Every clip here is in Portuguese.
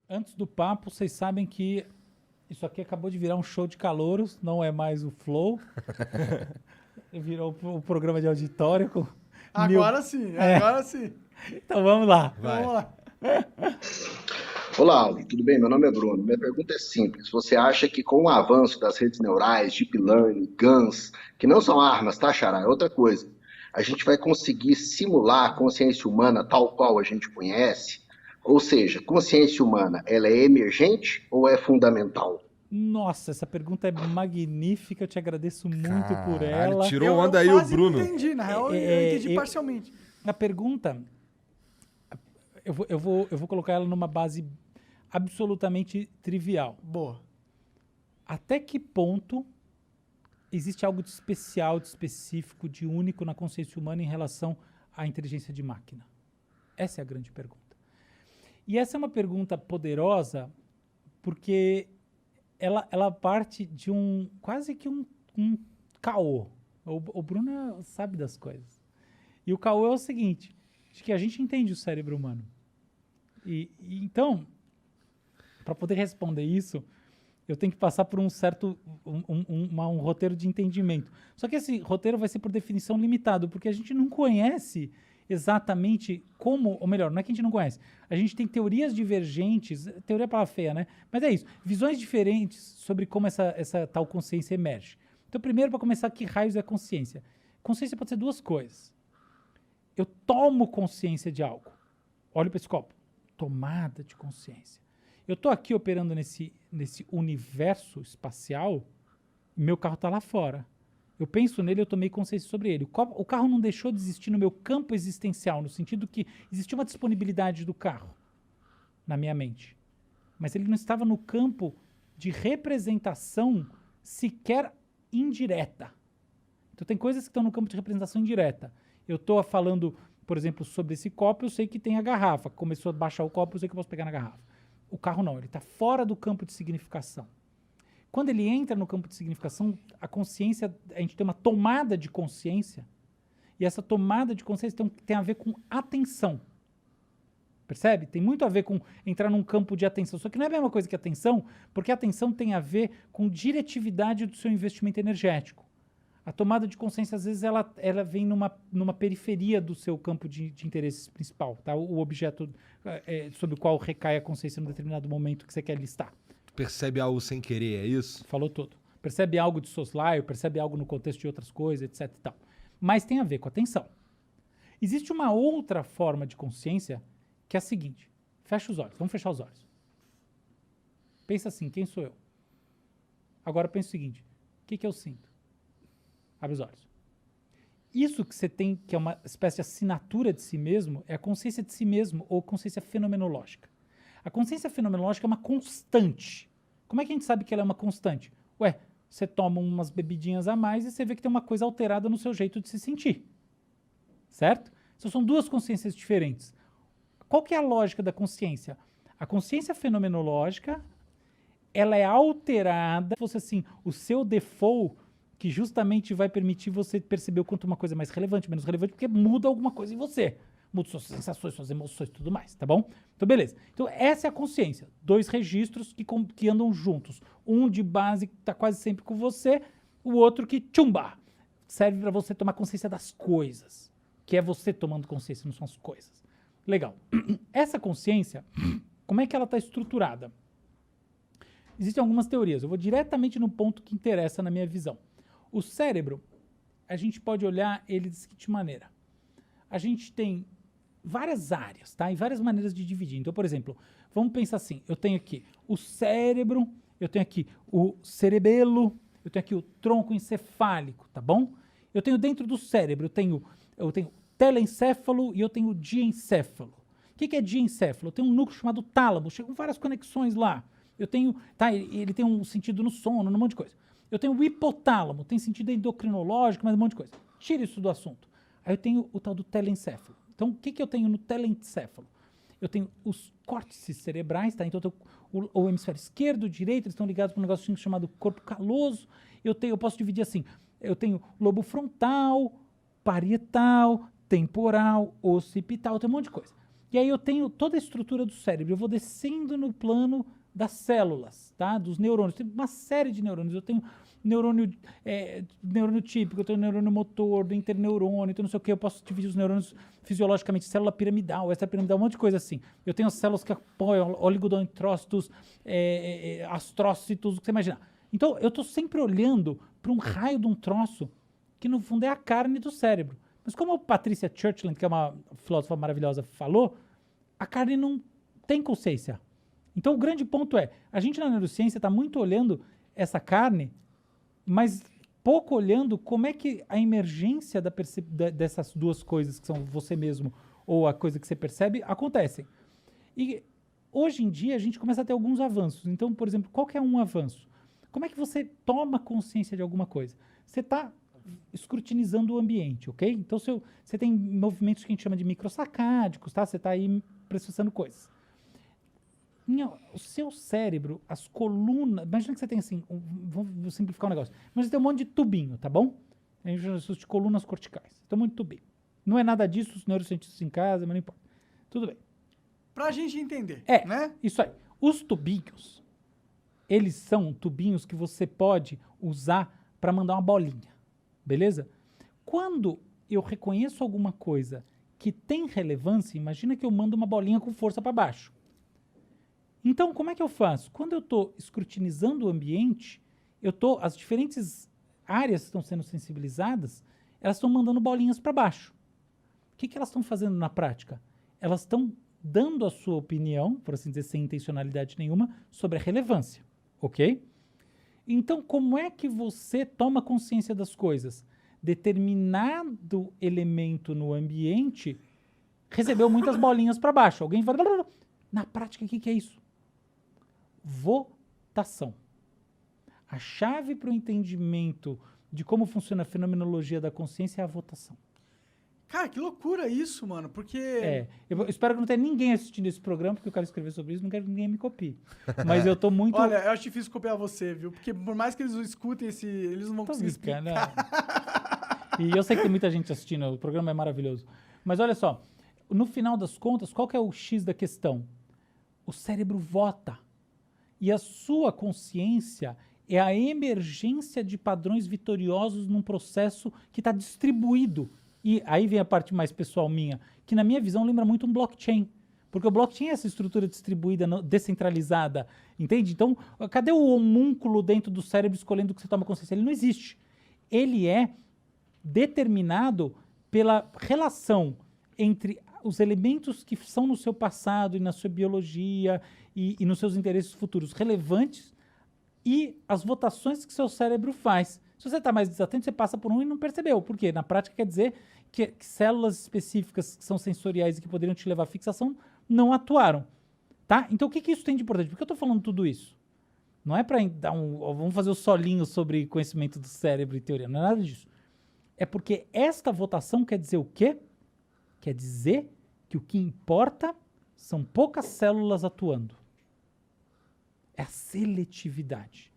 Antes do papo, vocês sabem que isso aqui acabou de virar um show de calouros, não é mais o Flow. Virou o programa de auditório com Agora sim, É. agora sim. Então vamos lá. Vai. Vamos lá. Olá, Aldo, tudo bem? Meu nome é Bruno. Minha pergunta é simples. Você acha que com o avanço das redes neurais, Deep Learning, GANs, que não são armas, tá, Xará? É outra coisa. A gente vai conseguir simular a consciência humana tal qual a gente conhece? Ou seja, consciência humana, ela é emergente ou é fundamental? Nossa, essa pergunta é magnífica, eu te agradeço muito por Caralho, ela. tirou onda aí o quase Bruno. entendi, na real, eu entendi parcialmente. A pergunta, eu vou colocar ela numa base absolutamente trivial. Boa. Até que ponto existe algo de especial, de específico, de único na consciência humana em relação à inteligência de máquina? Essa é a grande pergunta. E essa é uma pergunta poderosa porque ela parte de quase que um caô. O Bruno sabe das coisas. E o caô é o seguinte, de que a gente entende o cérebro humano. E então, para poder responder isso, eu tenho que passar por um certo um roteiro de entendimento. Só que esse roteiro vai ser, por definição, limitado, porque a gente não conhece exatamente como, ou melhor, não é que a gente não conhece, a gente tem teorias divergentes, teoria é a palavra feia, né? Mas é isso, visões diferentes sobre como essa tal consciência emerge. Então, primeiro, para começar, que raios é consciência? Consciência pode ser duas coisas. Eu tomo consciência de algo. Olha para esse copo. Tomada de consciência. Eu estou aqui operando nesse universo espacial, meu carro está lá fora. Eu penso nele, eu tomei consciência sobre ele. O carro não deixou de existir no meu campo existencial, no sentido que existia uma disponibilidade do carro na minha mente. Mas ele não estava no campo de representação sequer indireta. Então tem coisas que estão no campo de representação indireta. Eu estou falando, por exemplo, sobre esse copo, eu sei que tem a garrafa. Começou a baixar o copo, eu sei que eu posso pegar na garrafa. O carro não, ele está fora do campo de significação. Quando ele entra no campo de significação, a consciência, a gente tem uma tomada de consciência, e essa tomada de consciência tem a ver com atenção. Percebe? Tem muito a ver com entrar num campo de atenção. Só que não é a mesma coisa que atenção, porque a atenção tem a ver com diretividade do seu investimento energético. A tomada de consciência, às vezes, ela vem numa periferia do seu campo de interesse principal, tá? O objeto sobre o qual recai a consciência num determinado momento que você quer listar. Percebe algo sem querer, é isso? Falou tudo. Percebe algo de soslaio, percebe algo no contexto de outras coisas, etc e tal. Mas tem a ver com atenção. Existe uma outra forma de consciência que é a seguinte. Fecha os olhos. Vamos fechar os olhos. Pensa assim, quem sou eu? Agora pensa o seguinte. O que eu sinto? Abre os olhos. Isso que você tem, que é uma espécie de assinatura de si mesmo, é a consciência de si mesmo ou consciência fenomenológica. A consciência fenomenológica é uma constante. Como é que a gente sabe que ela é uma constante? Ué, você toma umas bebidinhas a mais e você vê que tem uma coisa alterada no seu jeito de se sentir. Certo? Então são duas consciências diferentes. Qual que é a lógica da consciência? A consciência fenomenológica, ela é alterada, se fosse assim, o seu default, que justamente vai permitir você perceber o quanto uma coisa é mais relevante, menos relevante, porque muda alguma coisa em você. Muda suas sensações, suas emoções e tudo mais, tá bom? Então, beleza. Então, essa é a consciência. Dois registros que andam juntos. Um de base que está quase sempre com você, o outro que, tchumba, serve para você tomar consciência das coisas. Que é você tomando consciência, não são as coisas. Legal. Essa consciência, como é que ela está estruturada? Existem algumas teorias. Eu vou diretamente no ponto que interessa na minha visão. O cérebro, a gente pode olhar ele da seguinte maneira. A gente tem várias áreas, tá? E várias maneiras de dividir. Então, por exemplo, vamos pensar assim, eu tenho aqui o cérebro, eu tenho aqui o cerebelo, eu tenho aqui o tronco encefálico, tá bom? Eu tenho dentro do cérebro, eu tenho telencéfalo e eu tenho diencéfalo. O que é diencéfalo? Eu tenho um núcleo chamado tálamo, chegam várias conexões lá. Eu tenho, tá, ele tem um sentido no sono, num monte de coisa. Eu tenho o hipotálamo, tem sentido endocrinológico, mas um monte de coisa. Tira isso do assunto. Aí eu tenho o tal do telencéfalo. Então, o que eu tenho no telencéfalo? Eu tenho os córtices cerebrais, tá? Então, eu tenho o hemisfério esquerdo, o direito, eles estão ligados para um negócio chamado corpo caloso. Eu posso dividir assim. Eu tenho lobo frontal, parietal, temporal, occipital, tem um monte de coisa. E aí eu tenho toda a estrutura do cérebro. Eu vou descendo no plano das células, tá? Dos neurônios. Tem uma série de neurônios. Eu tenho neurônio típico, eu tenho neurônio motor, do interneurônio, então não sei o que. Eu posso dividir os neurônios fisiologicamente, célula piramidal, extrapiramidal, um monte de coisa assim. Eu tenho as células que apoiam oligodendrócitos, astrócitos, o que você imaginar. Então, eu estou sempre olhando para um raio de um troço que, no fundo, é a carne do cérebro. Mas como a Patricia Churchland, que é uma filósofa maravilhosa, falou, a carne não tem consciência. Então, o grande ponto é, a gente na neurociência está muito olhando essa carne, mas pouco olhando como é que a emergência dessas duas coisas, que são você mesmo ou a coisa que você percebe, acontecem. E hoje em dia a gente começa a ter alguns avanços. Então, por exemplo, qual que é um avanço? Como é que você toma consciência de alguma coisa? Você está escrutinizando o ambiente, ok? Então, você tem movimentos que a gente chama de microsacádicos, tá? Você está aí processando coisas. O seu cérebro, as colunas... Imagina que você tem assim... Vou simplificar o negócio. Mas você tem um monte de tubinho, tá bom? A gente chama isso de colunas corticais. Tem um monte de tubinho. Não é nada disso, os neurocientistas em casa, mas não importa. Tudo bem. Pra gente entender, né? Isso aí. Os tubinhos, eles são tubinhos que você pode usar para mandar uma bolinha. Beleza? Quando eu reconheço alguma coisa que tem relevância, imagina que eu mando uma bolinha com força para baixo. Então, como é que eu faço? Quando eu estou escrutinizando o ambiente, as diferentes áreas que estão sendo sensibilizadas, elas estão mandando bolinhas para baixo. O que elas estão fazendo na prática? Elas estão dando a sua opinião, por assim dizer, sem intencionalidade nenhuma, sobre a relevância, ok? Então, como é que você toma consciência das coisas? Determinado elemento no ambiente recebeu muitas bolinhas para baixo. Alguém fala... Na prática, o que é isso? Votação. A chave para o entendimento de como funciona a fenomenologia da consciência é a votação. Cara, que loucura isso, mano, porque... Eu espero que não tenha ninguém assistindo esse programa, porque eu quero escrever sobre isso, não quero que ninguém me copie. Mas eu tô muito... Olha, eu acho difícil copiar você, viu? Porque por mais que eles escutem eles não vão conseguir explicar. Né? E eu sei que tem muita gente assistindo, o programa é maravilhoso. Mas olha só, no final das contas, qual que é o X da questão? O cérebro vota. E a sua consciência é a emergência de padrões vitoriosos num processo que está distribuído. E aí vem a parte mais pessoal minha, que na minha visão lembra muito um blockchain. Porque o blockchain é essa estrutura distribuída, descentralizada, entende? Então, cadê o homúnculo dentro do cérebro escolhendo o que você toma consciência? Ele não existe. Ele é determinado pela relação entre os elementos que são no seu passado e na sua biologia e nos seus interesses futuros relevantes e as votações que seu cérebro faz. Se você está mais desatento, você passa por um e não percebeu. Por quê? Na prática quer dizer que células específicas que são sensoriais e que poderiam te levar à fixação não atuaram. Tá? Então o que isso tem de importante? Por que eu estou falando tudo isso? Não é para dar vamos fazer o solinho sobre conhecimento do cérebro e teoria. Não é nada disso. É porque esta votação quer dizer o quê? Quer dizer que o que importa são poucas células atuando. É a seletividade.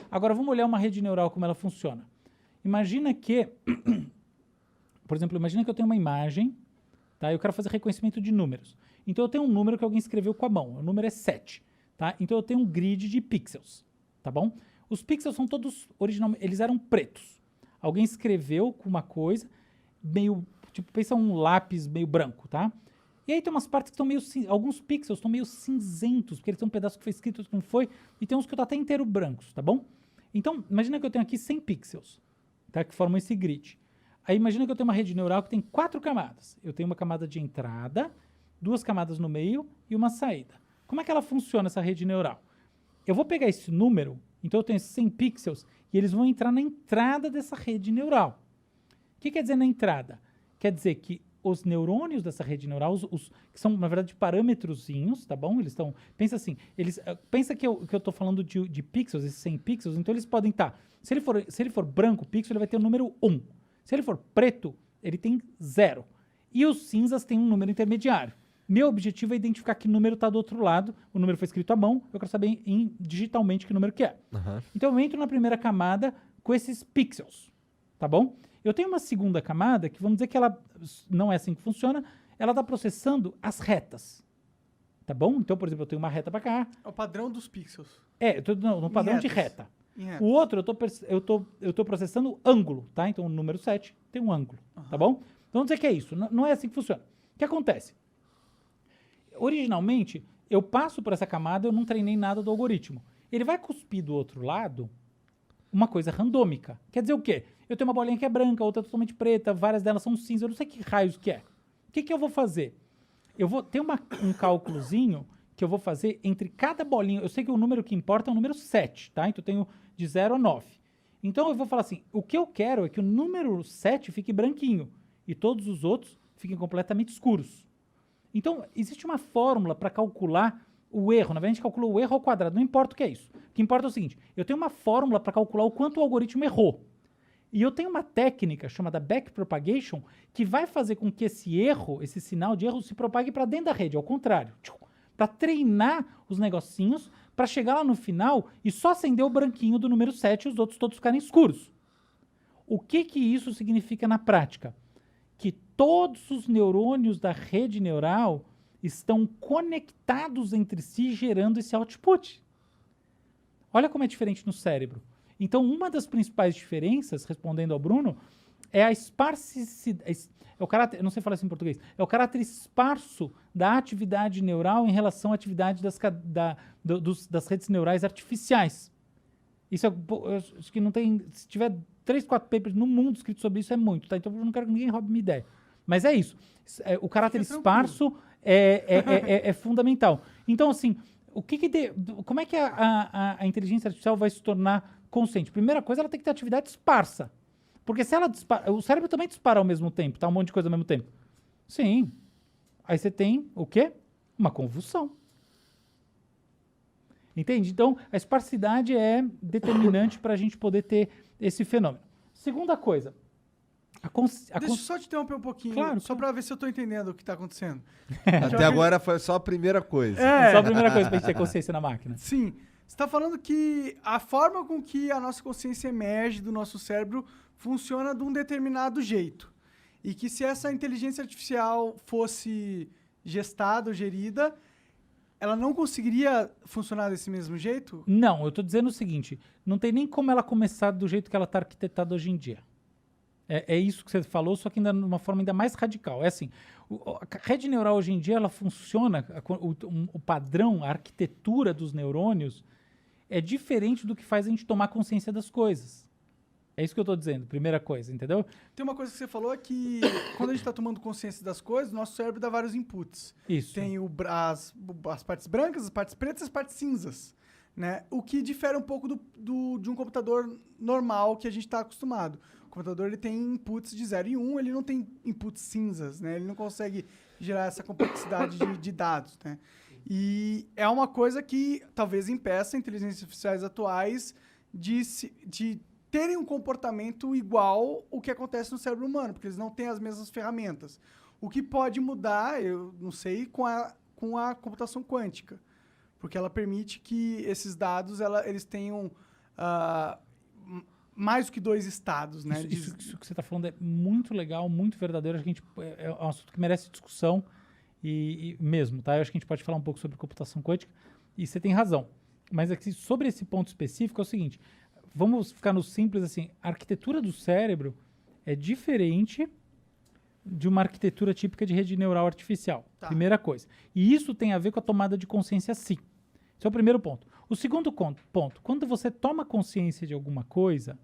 Agora, vamos olhar uma rede neural, como ela funciona. Imagina que, por exemplo, imagina que eu tenho uma imagem, tá? Eu quero fazer reconhecimento de números. Então, eu tenho um número que alguém escreveu com a mão. O número é 7, tá? Então, eu tenho um grid de pixels, tá bom? Os pixels são todos, originalmente, eles eram pretos. Alguém escreveu com uma coisa meio, tipo, pensa um lápis meio branco, tá? E aí tem umas partes que estão meio... Alguns pixels estão meio cinzentos, porque eles têm um pedaço que foi escrito, outro que não foi, e tem uns que estão até inteiro brancos, tá bom? Então, imagina que eu tenho aqui 100 pixels, tá? Que formam esse grid. Aí imagina que eu tenho uma rede neural que tem 4 camadas. Eu tenho uma camada de entrada, 2 camadas no meio e uma saída. Como é que ela funciona, essa rede neural? Eu vou pegar esse número, então eu tenho esses 100 pixels, e eles vão entrar na entrada dessa rede neural. O que quer dizer na entrada? Quer dizer que os neurônios dessa rede neural, os que são, na verdade, parâmetrozinhos, tá bom? Eles estão... Pensa assim, pensa que eu estou falando de pixels, esses 100 pixels, então eles podem estar... Se ele for branco, pixel, ele vai ter o número 1. Se ele for preto, ele tem 0. E os cinzas têm um número intermediário. Meu objetivo é identificar que número está do outro lado. O número foi escrito à mão, eu quero saber digitalmente que número que é. Uhum. Então eu entro na primeira camada com esses pixels, tá bom? Eu tenho uma segunda camada que vamos dizer que ela não é assim que funciona. ela está processando as retas. Tá bom? Então, por exemplo, eu tenho uma reta para cá. É o padrão dos pixels. No padrão de retas. reta. Em retas. O outro, eu tô processando ângulo, tá? Então, o número 7 tem um ângulo, tá bom? Então, vamos dizer que é isso. Não é assim que funciona. O que acontece? Originalmente, eu passo por essa camada, eu não treinei nada do algoritmo. Ele vai cuspir do outro lado uma coisa randômica. Quer dizer o quê? Eu tenho uma bolinha que é branca, outra totalmente preta, várias delas são cinza, eu não sei que raios que é. O que eu vou fazer? Eu vou ter um cálculozinho que eu vou fazer entre cada bolinha. Eu sei que o número que importa é o número 7, tá? Então eu tenho de 0 a 9. Então eu vou falar assim, o que eu quero é que o número 7 fique branquinho e todos os outros fiquem completamente escuros. Então existe uma fórmula para calcular o erro. Na verdade, a gente calcula o erro ao quadrado, não importa o que é isso. O que importa é o seguinte, eu tenho uma fórmula para calcular o quanto o algoritmo errou. E eu tenho uma técnica chamada backpropagation que vai fazer com que esse erro, esse sinal de erro, se propague para dentro da rede, ao contrário. Para treinar os negocinhos, para chegar lá no final e só acender o branquinho do número 7 e os outros todos ficarem escuros. O que isso significa na prática? Que todos os neurônios da rede neural estão conectados entre si, gerando esse output. Olha como é diferente no cérebro. Então, uma das principais diferenças, respondendo ao Bruno, é a esparsidade, não sei falar isso em português, é o caráter esparso da atividade neural em relação à atividade das redes neurais artificiais. Isso eu acho que não tem, se tiver 3, 4 papers no mundo escritos sobre isso, é muito, tá? Então eu não quero que ninguém roube minha ideia. Mas é isso. O caráter esparso é fundamental. Então, assim, como é que a inteligência artificial vai se tornar consciente? Primeira coisa, ela tem que ter atividade esparsa. Porque se ela dispara, o cérebro também dispara ao mesmo tempo, tá? Um monte de coisa ao mesmo tempo. Sim. Aí você tem o quê? Uma convulsão. Entende? Então, a esparsidade é determinante para a gente poder ter esse fenômeno. Segunda coisa. Deixa eu só te interromper um pouquinho, Claro, só para ver se eu estou entendendo o que está acontecendo. Até agora foi só a primeira coisa. Só a primeira coisa para a gente ter consciência na máquina. Sim. Você está falando que a forma com que a nossa consciência emerge do nosso cérebro funciona de um determinado jeito. E que se essa inteligência artificial fosse gestada ou gerida, ela não conseguiria funcionar desse mesmo jeito? Não, eu estou dizendo o seguinte, não tem nem como ela começar do jeito que ela está arquitetada hoje em dia. É isso que você falou, só que ainda de uma forma ainda mais radical. É assim, a rede neural hoje em dia, ela funciona, o padrão, a arquitetura dos neurônios é diferente do que faz a gente tomar consciência das coisas. É isso que eu estou dizendo, primeira coisa, entendeu? Tem uma coisa que você falou, é que quando a gente está tomando consciência das coisas, nosso cérebro dá vários inputs. Isso. Tem as partes brancas, as partes pretas e as partes cinzas. Né? O que difere um pouco de um computador normal que a gente está acostumado. O computador ele tem inputs de 0 e 1, ele não tem inputs cinzas, né? Ele não consegue gerar essa complexidade de dados. Né? E é uma coisa que talvez impeça inteligências artificiais atuais de terem um comportamento igual ao que acontece no cérebro humano, porque eles não têm as mesmas ferramentas. O que pode mudar, eu não sei, com a computação quântica. Porque ela permite que esses dados eles tenham mais do que 2 estados. Né? Isso que você está falando é muito legal, muito verdadeiro. Acho que é um assunto que merece discussão e mesmo. Tá? Eu acho que a gente pode falar um pouco sobre computação quântica e você tem razão. Mas aqui, sobre esse ponto específico é o seguinte, vamos ficar no simples assim, a arquitetura do cérebro é diferente de uma arquitetura típica de rede neural artificial. Tá. Primeira coisa. E isso tem a ver com a tomada de consciência, sim. Esse é o primeiro ponto. O segundo ponto, quando você toma consciência de alguma coisa,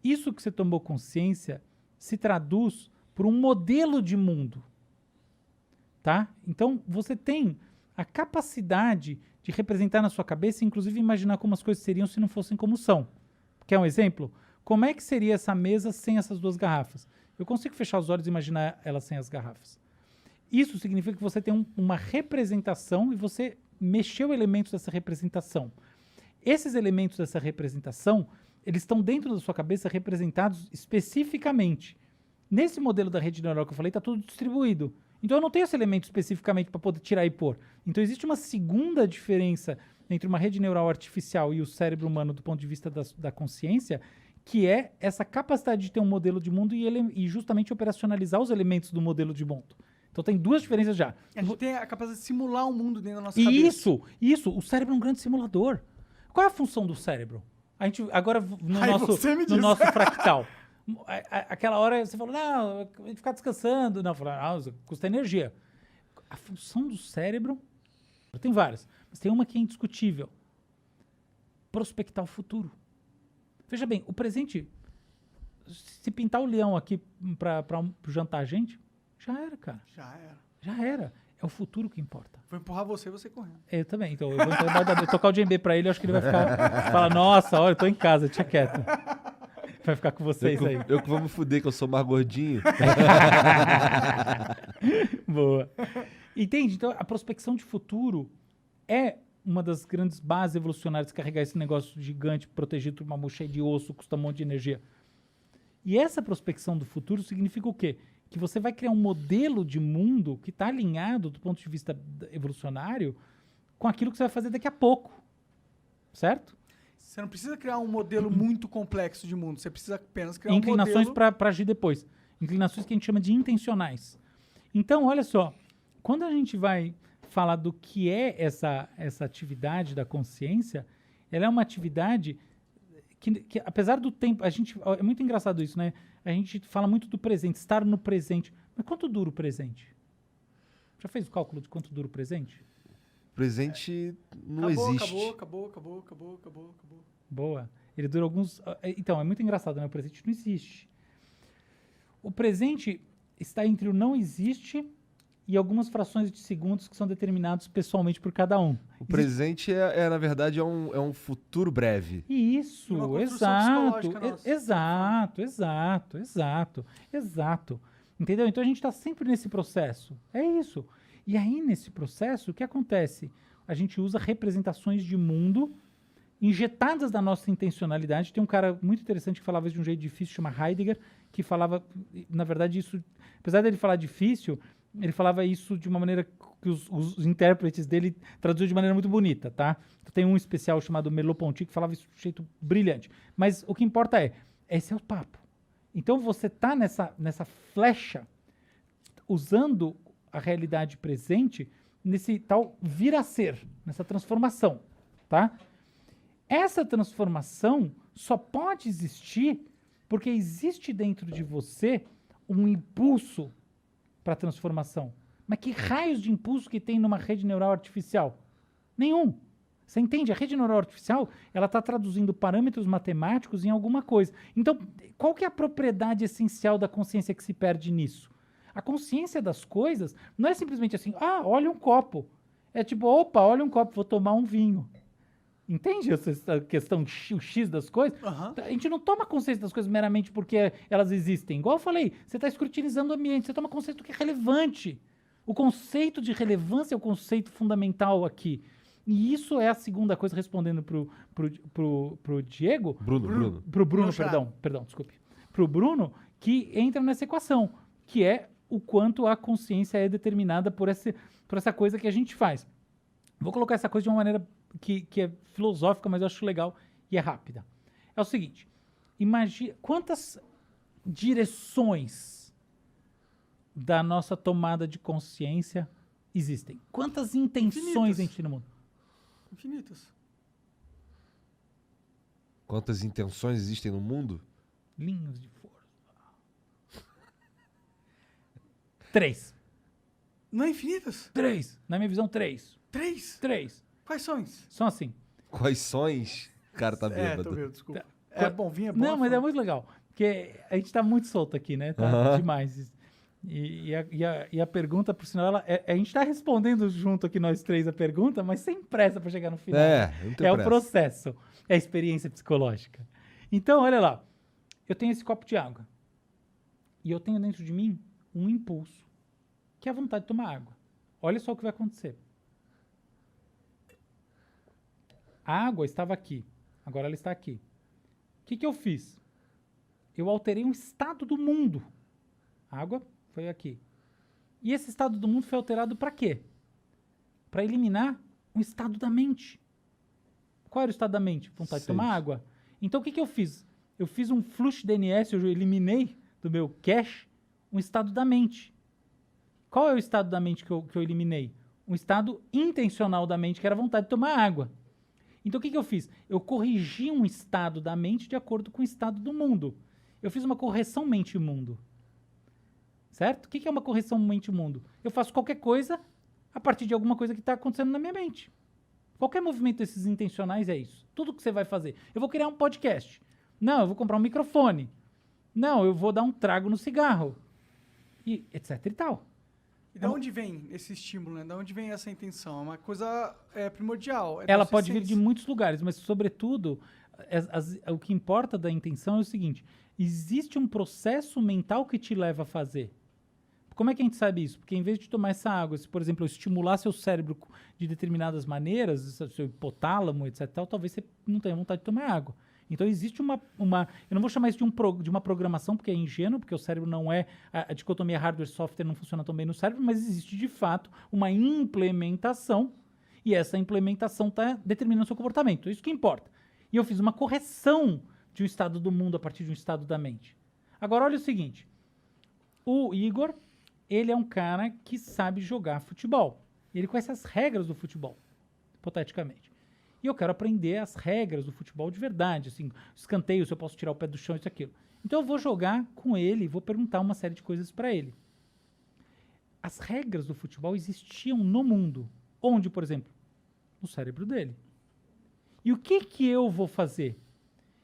isso que você tomou consciência se traduz por um modelo de mundo. Tá? Então, você tem a capacidade de representar na sua cabeça, inclusive imaginar como as coisas seriam se não fossem como são. Quer um exemplo? Como é que seria essa mesa sem essas 2 garrafas? Eu consigo fechar os olhos e imaginar ela sem as garrafas. Isso significa que você tem uma representação e você mexeu elementos dessa representação. Esses elementos dessa representação, eles estão dentro da sua cabeça representados especificamente. Nesse modelo da rede neural que eu falei, está tudo distribuído. Então eu não tenho esse elemento especificamente para poder tirar e pôr. Então existe uma segunda diferença entre uma rede neural artificial e o cérebro humano do ponto de vista da consciência, que é essa capacidade de ter um modelo de mundo e justamente operacionalizar os elementos do modelo de mundo. Então tem duas diferenças já. A gente tem a capacidade de simular um mundo dentro da nossa cabeça. Isso. O cérebro é um grande simulador. Qual é a função do cérebro? A gente, agora, no nosso fractal. Aquela hora você falou, não, a gente ficar descansando. Não, custa energia. A função do cérebro, tem várias, mas tem uma que é indiscutível. Prospectar o futuro. Veja bem, o presente, se pintar o leão aqui para jantar a gente, já era, cara. Já era. É o futuro que importa. Vou empurrar você correndo. Eu também. Então, eu vou tocar o djembe pra ele, eu acho que ele vai ficar... Fala, nossa, olha, eu tô em casa, tinha quieto. Vai ficar com vocês aí. Eu que vou me fuder, que eu sou mais gordinho. Boa. Entende? Então, a prospecção de futuro é uma das grandes bases evolucionárias, carregar esse negócio gigante, protegido por uma mão cheia de osso, custa um monte de energia. E essa prospecção do futuro significa o quê? Que você vai criar um modelo de mundo que está alinhado, do ponto de vista evolucionário, com aquilo que você vai fazer daqui a pouco. Certo? Você não precisa criar um modelo muito complexo de mundo. Você precisa apenas criar um modelo... Inclinações para agir depois. Inclinações que a gente chama de intencionais. Então, olha só. Quando a gente vai falar do que é essa atividade da consciência, ela é uma atividade que apesar do tempo... é muito engraçado isso, né? A gente fala muito do presente, estar no presente. Mas quanto dura o presente? Já fez o cálculo de quanto dura o presente? Presente não existe. Acabou. Boa. Ele dura alguns... Então, é muito engraçado, né? O presente não existe. O presente está entre o não existe e algumas frações de segundos que são determinados pessoalmente por cada um. O presente, na verdade, é um futuro breve. Isso, Uma construção exato. nossa. Exato. Entendeu? Então a gente está sempre nesse processo. É isso. E aí, nesse processo, o que acontece? A gente usa representações de mundo injetadas da nossa intencionalidade. Tem um cara muito interessante que falava isso de um jeito difícil, chama Heidegger, que falava, na verdade, isso, apesar dele falar difícil, ele falava isso de uma maneira que os intérpretes dele traduziram de maneira muito bonita, tá? Então, tem um especial chamado Merleau-Ponty que falava isso de um jeito brilhante. Mas o que importa esse é o papo. Então você tá nessa flecha, usando a realidade presente, nesse tal vir a ser, nessa transformação, tá? Essa transformação só pode existir porque existe dentro de você um impulso para transformação. Mas que raios de impulso que tem numa rede neural artificial? Nenhum. Você entende? A rede neural artificial, ela está traduzindo parâmetros matemáticos em alguma coisa. Então, qual que é a propriedade essencial da consciência que se perde nisso? A consciência das coisas não é simplesmente assim, olha um copo. É tipo, opa, olha um copo, vou tomar um vinho. Entende essa questão, o X das coisas? Uhum. A gente não toma consciência das coisas meramente porque elas existem. Igual eu falei, você está escrutinizando o ambiente, você toma consciência do que é relevante. O conceito de relevância é o conceito fundamental aqui. E isso é a segunda coisa, respondendo pro Diego. Pro Bruno, perdão, desculpe. Pro Bruno, que entra nessa equação, que é o quanto a consciência é determinada por essa coisa que a gente faz. Vou colocar essa coisa de uma maneira que é filosófica, mas eu acho legal e é rápida. É o seguinte, imagine quantas direções da nossa tomada de consciência existem. Quantas intenções a gente tem no mundo? Infinitas. Quantas intenções existem no mundo? Linhas de força. 3. Não é infinitas? 3. Na minha visão, 3. 3? Quais sons? São assim. Quais sons? O cara tá bêbado. Tô vendo, desculpa. Vinho é bom. Não, mas é muito legal. Porque a gente tá muito solto aqui, né? Tá demais. E a pergunta, por sinal, a gente tá respondendo junto aqui nós três a pergunta, mas sem pressa para chegar no final. Não tem pressa. O processo. É a experiência psicológica. Então, olha lá. Eu tenho esse copo de água. E eu tenho dentro de mim um impulso, que é a vontade de tomar água. Olha só o que vai acontecer. A água estava aqui. Agora ela está aqui. O que eu fiz? Eu alterei um estado do mundo. A água foi aqui. E esse estado do mundo foi alterado para quê? Para eliminar um estado da mente. Qual era o estado da mente? Vontade de tomar água. Então o que eu fiz? Eu fiz um flush DNS, eu eliminei do meu cache um estado da mente. Qual é o estado da mente que eu eliminei? Um estado intencional da mente, que era a vontade de tomar água. Então, o que eu fiz? Eu corrigi um estado da mente de acordo com o estado do mundo. Eu fiz uma correção mente-mundo. Certo? O que é uma correção mente-mundo? Eu faço qualquer coisa a partir de alguma coisa que está acontecendo na minha mente. Qualquer movimento desses intencionais é isso. Tudo que você vai fazer. Eu vou criar um podcast. Não, eu vou comprar um microfone. Não, eu vou dar um trago no cigarro. E etc e tal. E de onde vem esse estímulo, né? De onde vem essa intenção? É uma coisa primordial. Ela pode vir de muitos lugares, mas, sobretudo, o que importa da intenção é o seguinte. Existe um processo mental que te leva a fazer. Como é que a gente sabe isso? Porque em vez de tomar essa água, se, por exemplo, eu estimular seu cérebro de determinadas maneiras, seu hipotálamo, etc., talvez você não tenha vontade de tomar água. Então, existe uma eu não vou chamar isso de uma programação, porque é ingênuo, porque o cérebro não é... A dicotomia hardware-software não funciona tão bem no cérebro, mas existe, de fato, uma implementação, e essa implementação está determinando o seu comportamento. É isso que importa. E eu fiz uma correção de um estado do mundo a partir de um estado da mente. Agora, olha o seguinte. O Igor, ele é um cara que sabe jogar futebol. Ele conhece as regras do futebol, hipoteticamente. E eu quero aprender as regras do futebol de verdade, assim, escanteio, se eu posso tirar o pé do chão, isso, aquilo. Então eu vou jogar com ele e vou perguntar uma série de coisas para ele. As regras do futebol existiam no mundo. Onde, por exemplo? No cérebro dele. E o que eu vou fazer?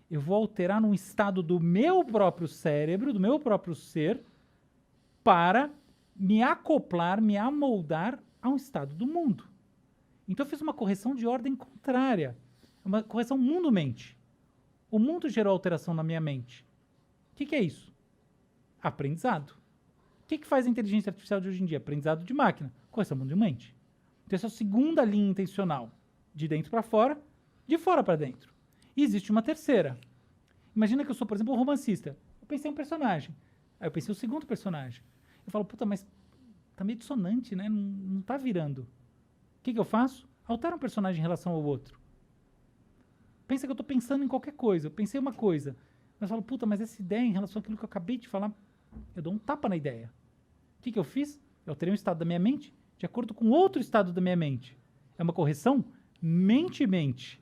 Eu vou alterar num estado do meu próprio cérebro, do meu próprio ser, para me acoplar, me amoldar a um estado do mundo. Então eu fiz uma correção de ordem contrária. Uma correção mundo-mente. O mundo gerou alteração na minha mente. O que é isso? Aprendizado. O que faz a inteligência artificial de hoje em dia? Aprendizado de máquina. Correção mundo-mente. Então essa é a segunda linha intencional. De dentro para fora, de fora para dentro. E existe uma terceira. Imagina que eu sou, por exemplo, um romancista. Eu pensei em um personagem. Aí eu pensei o segundo personagem. Eu falo, puta, mas tá meio dissonante, né? Não tá virando. O que eu faço? Altero um personagem em relação ao outro. Pensa que eu tô pensando em qualquer coisa. Eu pensei uma coisa. Mas eu falo, puta, mas essa ideia em relação àquilo que eu acabei de falar, eu dou um tapa na ideia. O que eu fiz? Eu alterei um estado da minha mente de acordo com outro estado da minha mente. É uma correção mente-mente.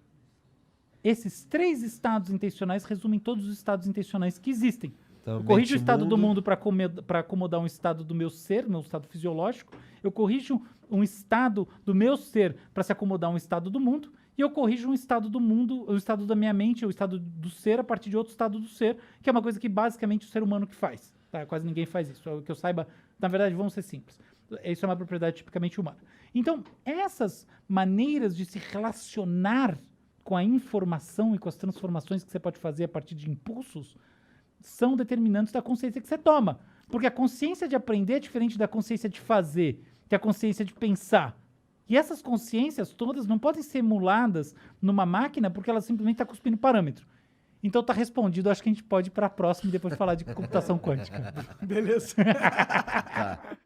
Esses 3 estados intencionais resumem todos os estados intencionais que existem. Então, eu corrijo o estado do mundo para acomodar um estado do meu ser, meu estado fisiológico. Eu corrijo um estado do meu ser para se acomodar um estado do mundo. E eu corrijo um estado do mundo, o estado da minha mente, o estado do ser, a partir de outro estado do ser, que é uma coisa que basicamente o ser humano que faz. Tá? Quase ninguém faz isso. É o que eu saiba, na verdade, vamos ser simples. Isso é uma propriedade tipicamente humana. Então, essas maneiras de se relacionar com a informação e com as transformações que você pode fazer a partir de impulsos são determinantes da consciência que você toma. Porque a consciência de aprender é diferente da consciência de fazer, que é a consciência de pensar. E essas consciências todas não podem ser emuladas numa máquina porque ela simplesmente está cuspindo parâmetro. Então tá respondido, acho que a gente pode ir para a próxima e depois falar de computação quântica. Beleza. Tá.